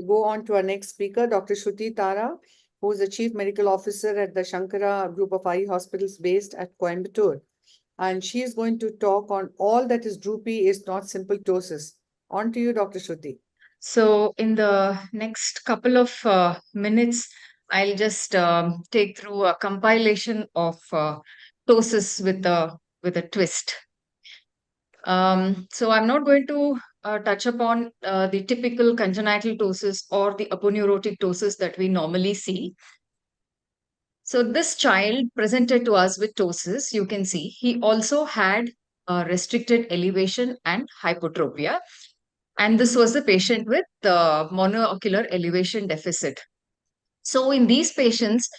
go on to our next speaker, Dr. Shruthi Tara, who is the Chief Medical Officer at the Shankara Group of Eye Hospitals based at Coimbatore. And she is going to talk on all that is droopy is not simple ptosis. On to you, Dr. Shruthi. So in the next couple of minutes, I'll just take through a compilation of ptosis with a twist. So I'm not going to touch upon the typical congenital ptosis or the aponeurotic ptosis that we normally see. So this child presented to us with ptosis, you can see he also had restricted elevation and hypotropia. And this was the patient with monoocular elevation deficit. So in these patients,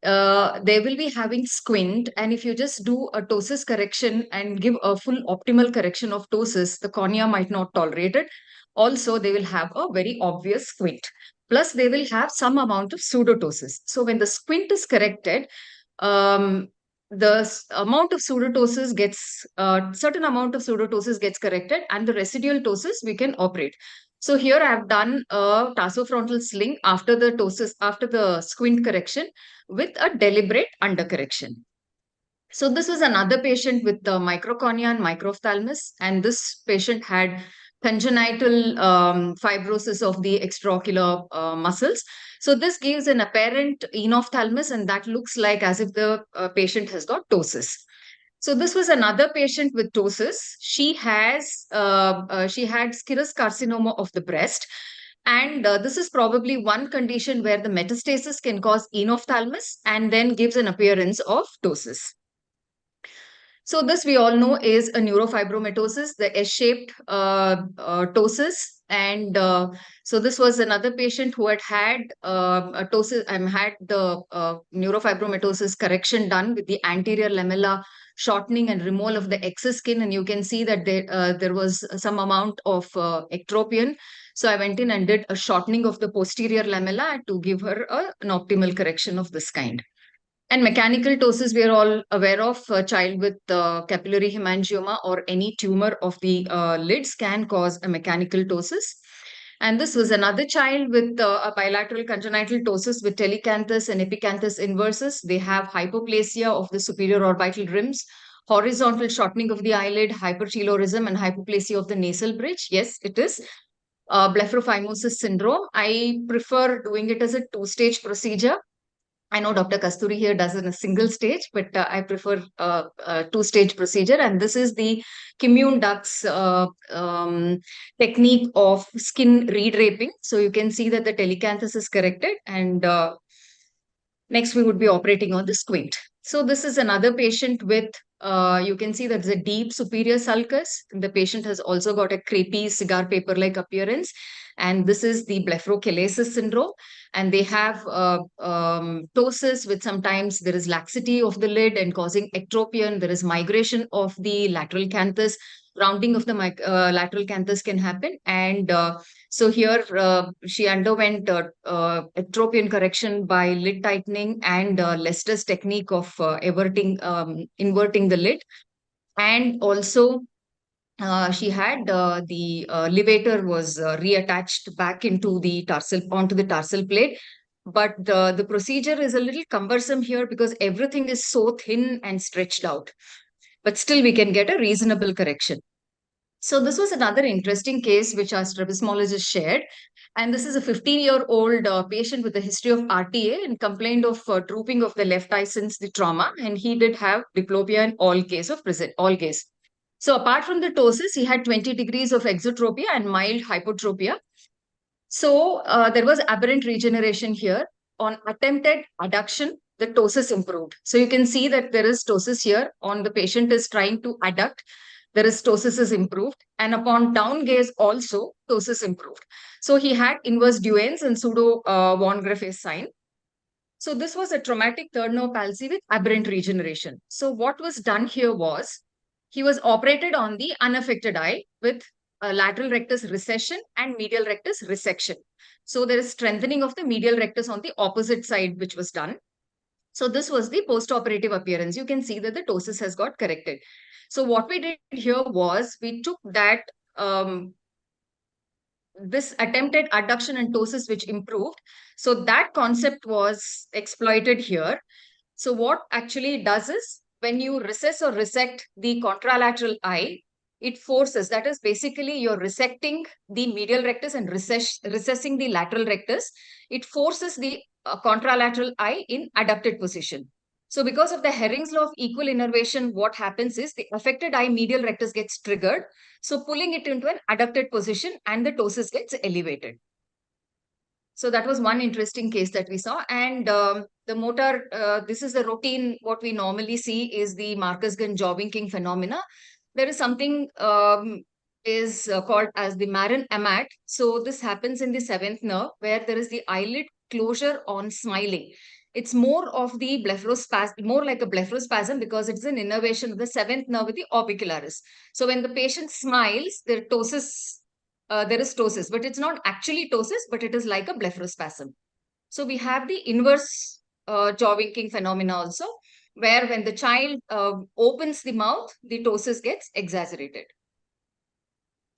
they will be having squint. And if you just do a ptosis correction and give a full optimal correction of ptosis, the cornea might not tolerate it. Also, they will have a very obvious squint. Plus, they will have some amount of pseudotosis. So when the squint is corrected, the amount of pseudotosis gets, certain amount of pseudotosis gets corrected, and the residual ptosis we can operate. So here I have done a tarsofrontal sling after the ptosis, after the squint correction with a deliberate undercorrection. So this was another patient with the microcornea and microphthalmus, and this patient had congenital fibrosis of the extraocular muscles. So this gives an apparent enophthalmus, and that looks like as if the patient has got ptosis. So this was another patient with ptosis. She had serous carcinoma of the breast. And this is probably one condition where the metastasis can cause enophthalmus and then gives an appearance of ptosis. So this we all know is a neurofibromatosis, the S-shaped ptosis. And so this was another patient who had a ptosis, had the neurofibromatosis correction done with the anterior lamella shortening and removal of the excess skin. And you can see that there was some amount of ectropion. So I went in and did a shortening of the posterior lamella to give her an optimal correction of this kind. And mechanical ptosis, we are all aware of. A child with capillary hemangioma or any tumor of the lids can cause a mechanical ptosis. And this was another child with a bilateral congenital ptosis with telecanthus and epicanthus inversus. They have hypoplasia of the superior orbital rims, horizontal shortening of the eyelid, hypertelorism, and hypoplasia of the nasal bridge. Yes, it is blepharophimosis syndrome. I prefer doing it as a two-stage procedure. I know Dr. Kasturi here does it in a single stage, but I prefer a two-stage procedure. And this is the Kimmune Duck's technique of skin redraping. So you can see that the telecanthus is corrected. And next, we would be operating on the squint. So this is another patient with, you can see that there's a deep superior sulcus. The patient has also got a crepey cigar paper-like appearance. And this is the blepharochalasis syndrome. And they have ptosis with sometimes there is laxity of the lid and causing ectropion. There is migration of the lateral canthus. Rounding of the lateral canthus can happen. And so here she underwent ectropion correction by lid tightening and Lester's technique of inverting the lid. And also she had the levator was reattached back into the onto the tarsal plate. But the procedure is a little cumbersome here because everything is so thin and stretched out. But still we can get a reasonable correction. So this was another interesting case which our strabismologist shared. And this is a 15-year-old patient with a history of RTA and complained of drooping of the left eye since the trauma. And he did have diplopia in all case. So apart from the ptosis, he had 20 degrees of exotropia and mild hypotropia. So there was aberrant regeneration here. On attempted adduction, the ptosis improved. So you can see that there is ptosis here. On the patient is trying to adduct. The ptosis is improved, and upon down gaze also ptosis improved. So he had inverse Duane's and pseudo von Graeff's sign. So this was a traumatic third nerve palsy with aberrant regeneration. So what was done here was he was operated on the unaffected eye with lateral rectus recession and medial rectus resection. So there is strengthening of the medial rectus on the opposite side, which was done. So this was the post-operative appearance. You can see that the ptosis has got corrected. So what we did here was we took that this attempted adduction and ptosis which improved. So that concept was exploited here. So what actually it does is when you recess or resect the contralateral eye, it forces, that is basically you're resecting the medial rectus and recessing the lateral rectus. It forces the contralateral eye in adducted position. So because of the Herring's law of equal innervation, what happens is the affected eye medial rectus gets triggered. So pulling it into an adducted position and the ptosis gets elevated. So that was one interesting case that we saw. And the motor, this is the routine, what we normally see is the Marcus-Gunn jaw winking phenomena. There is something is called as the Marin amat. So this happens in the seventh nerve where there is the eyelid closure on smiling. It's more of the blepharospasm, more like a blepharospasm because it's an innervation of the seventh nerve with the orbicularis. So when the patient smiles, the ptosis there is ptosis, but it's not actually ptosis, but it is like a blepharospasm. So we have the inverse jaw winking phenomena also, where when the child opens the mouth, the ptosis gets exaggerated.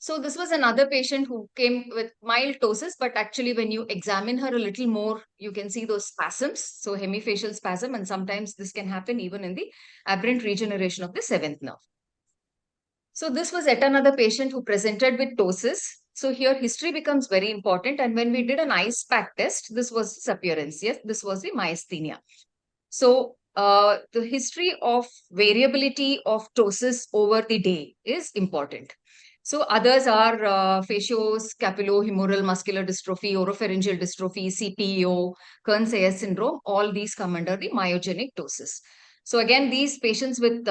So this was another patient who came with mild ptosis, but actually when you examine her a little more, you can see those spasms, so hemifacial spasm, and sometimes this can happen even in the aberrant regeneration of the seventh nerve. So this was yet another patient who presented with ptosis. So here history becomes very important. And when we did an eye pack test, this was its appearance. Yes, this was the myasthenia. So the history of variability of ptosis over the day is important. So others are facioscapulohumeral muscular dystrophy, oropharyngeal dystrophy, CPEO, Kearns-Sayre syndrome. All these come under the myogenic ptosis. So again, these patients with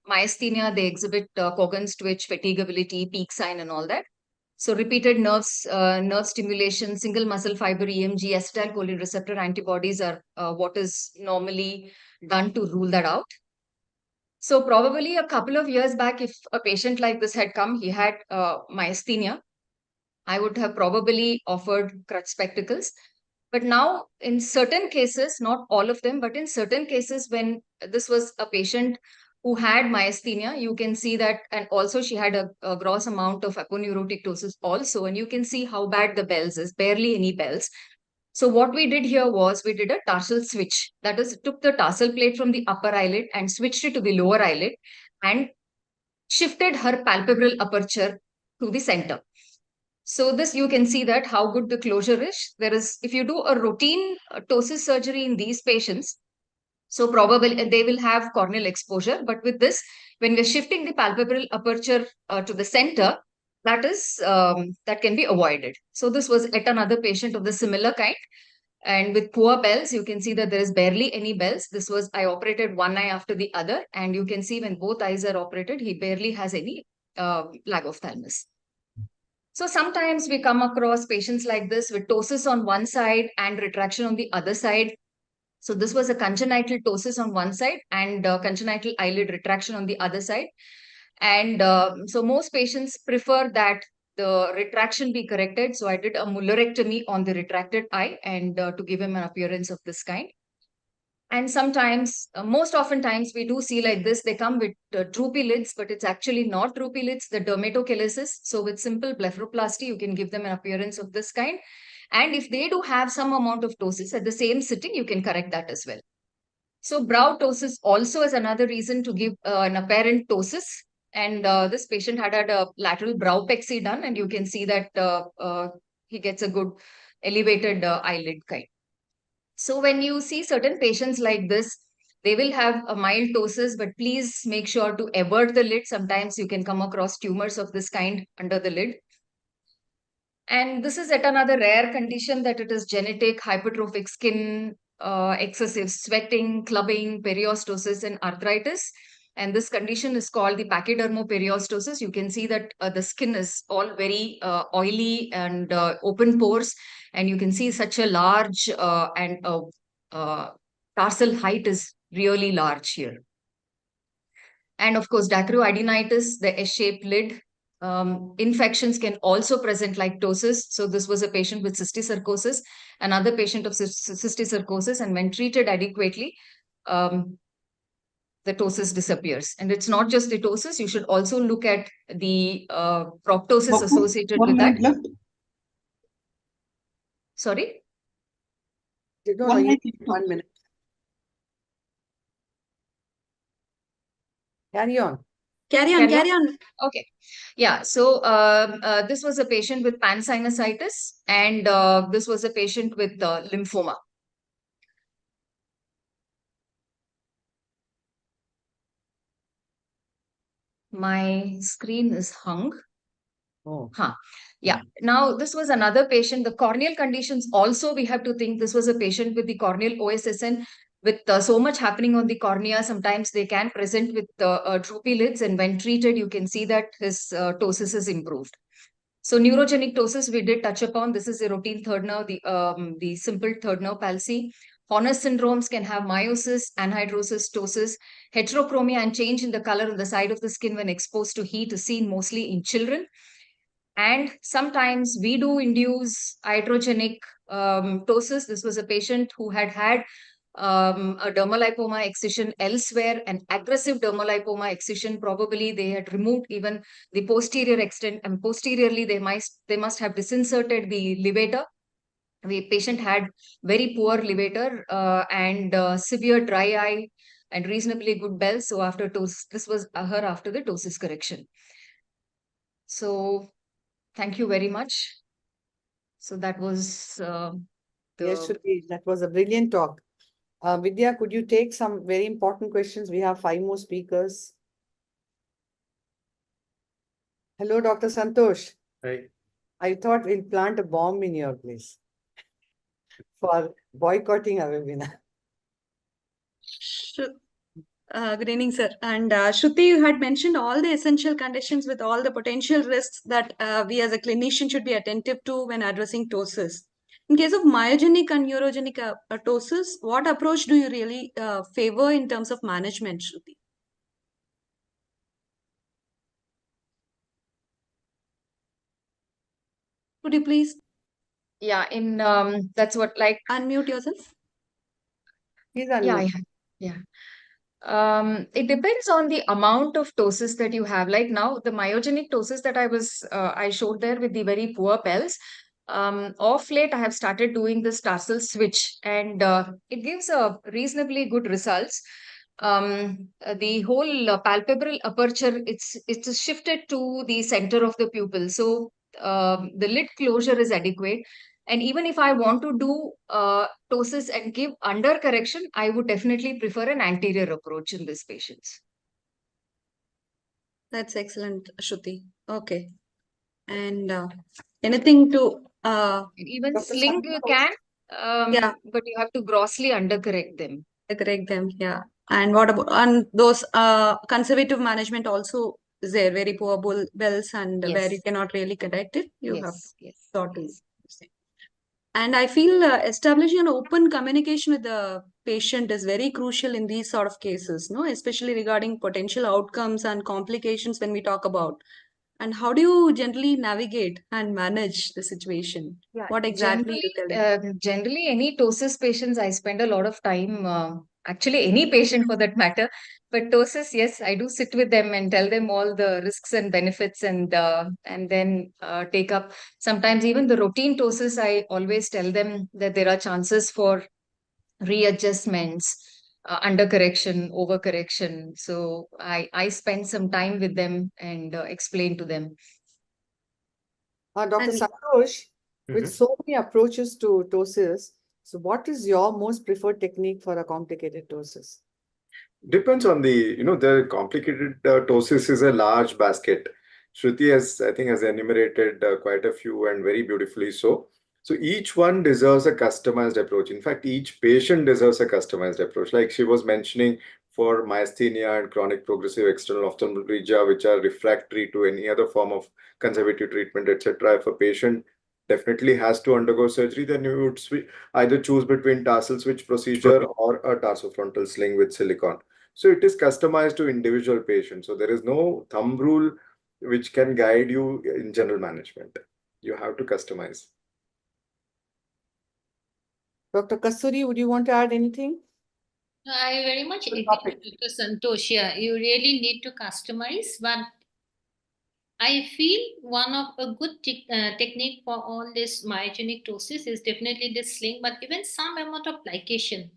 myasthenia, they exhibit Cogan's twitch, fatigability, peak sign, and all that. So repeated nerve stimulation, single muscle fiber EMG, acetylcholine receptor antibodies are what is normally done to rule that out. So probably a couple of years back, if a patient like this had come, he had myasthenia, I would have probably offered crutch spectacles. But now, in certain cases, not all of them, but in certain cases, when this was a patient who had myasthenia, you can see that, and also she had a gross amount of aponeurotic ptosis also, and you can see how bad the bells is, barely any bells. So what we did here was we did a tarsal switch. That is, took the tarsal plate from the upper eyelid and switched it to the lower eyelid and shifted her palpebral aperture to the center. So this you can see that how good the closure is. There is, if you do a routine ptosis surgery in these patients, so probably they will have corneal exposure. But with this, when we're shifting the palpebral aperture to the center, that is that can be avoided. So this was yet another patient of the similar kind. And with poor bells, you can see that there is barely any bells. This was, I operated one eye after the other. And you can see when both eyes are operated, he barely has any lag of thymus. So sometimes we come across patients like this with ptosis on one side and retraction on the other side. So this was a congenital ptosis on one side and congenital eyelid retraction on the other side. And so most patients prefer that the retraction be corrected. So I did a mullerectomy on the retracted eye and to give him an appearance of this kind. And sometimes, most often times, we do see like this, they come with droopy lids, but it's actually not droopy lids, the dermatochalasis. So with simple blepharoplasty, you can give them an appearance of this kind. And if they do have some amount of ptosis at the same sitting, you can correct that as well. So brow ptosis also is another reason to give an apparent ptosis. And this patient had a lateral brow pexy done, and you can see that he gets a good elevated eyelid kind. So when you see certain patients like this, they will have a mild ptosis, but please make sure to avert the lid. Sometimes you can come across tumors of this kind under the lid. And this is yet another rare condition that it is genetic, hypertrophic skin, excessive sweating, clubbing, periostosis, and arthritis. And this condition is called the pachydermoperiostosis. You can see that the skin is all very oily and open pores. And you can see such a large and tarsal height is really large here. And of course, dacryoadenitis, the S-shaped lid. Infections can also present like ptosis. So this was a patient with cysticercosis, another patient of cysticercosis, and when treated adequately, the ptosis disappears. And it's not just the ptosis, you should also look at the proptosis Doctor, associated 1 with that. minute left. Sorry? No, 1 no, minute. 1 minute. Carry on. Carry on. Okay. Yeah. So this was a patient with pansinusitis, and this was a patient with lymphoma. My screen is hung. Oh. Huh. Yeah. Now, this was another patient. The corneal conditions also, we have to think this was a patient with the corneal OSSN with so much happening on the cornea. Sometimes they can present with droopy lids, and when treated, you can see that his ptosis is improved. So neurogenic ptosis we did touch upon. This is a routine third nerve, the simple third nerve palsy. Horner syndromes can have meiosis, anhidrosis, ptosis. Heterochromia and change in the color on the side of the skin when exposed to heat is seen mostly in children. And sometimes we do induce iatrogenic ptosis. This was a patient who had a dermalipoma excision elsewhere, an aggressive dermalipoma excision. Probably they had removed even the posterior extent, and posteriorly they must have disinserted the levator. The patient had very poor levator and severe dry eye and reasonably good bells. So after ptosis, this was her after the ptosis correction. So thank you very much. So that was Yes, Shruti, that was a brilliant talk. Vidya, could you take some very important questions? We have 5 more speakers. Hello, Dr. Santosh. Hi. I thought we'll plant a bomb in your place for boycotting our webinar. Good evening, sir. And Shruti, you had mentioned all the essential conditions with all the potential risks that we as a clinician should be attentive to when addressing ptosis. In case of myogenic and neurogenic ptosis, what approach do you really favor in terms of management, Shruti? Could you please? Yeah, that's what, like, unmute yourself. Please unmute. Yeah. It depends on the amount of ptosis that you have. Like now, the myogenic ptosis that I showed there with the very poor pells. Off late, I have started doing this tarsal switch, and it gives a reasonably good results. The whole palpebral aperture, it's shifted to the center of the pupil, so the lid closure is adequate. And even if I want to do ptosis and give under correction, I would definitely prefer an anterior approach in these patients. That's excellent, Shruti. Okay. And anything to even Dr. sling you can, yeah, but you have to grossly undercorrect them. correct them, yeah. And what about on those conservative management also is there very poor bells and where you Yes. cannot really correct it, you have Yes. thought to. And I feel establishing an open communication with the patient is very crucial in these sort of cases, no, especially regarding potential outcomes and complications when we talk about. And how do you generally navigate and manage the situation? Yeah, What exactly you tell them? generally, any ptosis patients, I spend a lot of time, actually, any patient for that matter. But ptosis, yes, I do sit with them and tell them all the risks and benefits, and then take up. Sometimes even the routine ptosis, I always tell them that there are chances for readjustments, under correction, over correction. So I spend some time with them and explain to them. Dr. And- Santosh, with so many approaches to ptosis, so what is your most preferred technique for a complicated ptosis? Depends on the complicated ptosis is a large basket. Shruti I think, has enumerated quite a few and very beautifully so. So each one deserves a customized approach. In fact, each patient deserves a customized approach. Like she was mentioning, for myasthenia and chronic progressive external ophthalmoplegia, which are refractory to any other form of conservative treatment, etc. If a patient definitely has to undergo surgery, then you would either choose between tarsal switch procedure or a tarsofrontal sling with silicone. So it is customized to individual patients. So there is no thumb rule which can guide you in general management. You have to customize. Dr. Kasturi, would you want to add anything? I very much Good agree topic. with Dr. Santosh here. You really need to customize, but I feel one of a good technique for all this myogenic ptosis is definitely the sling, but even some amount of plication.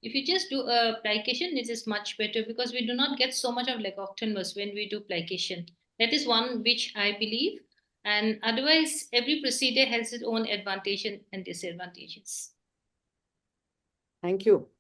If you just do a plication, it is much better because we do not get so much of lecophthalmos when we do plication. That is one which I believe. And otherwise, every procedure has its own advantage and disadvantages. Thank you.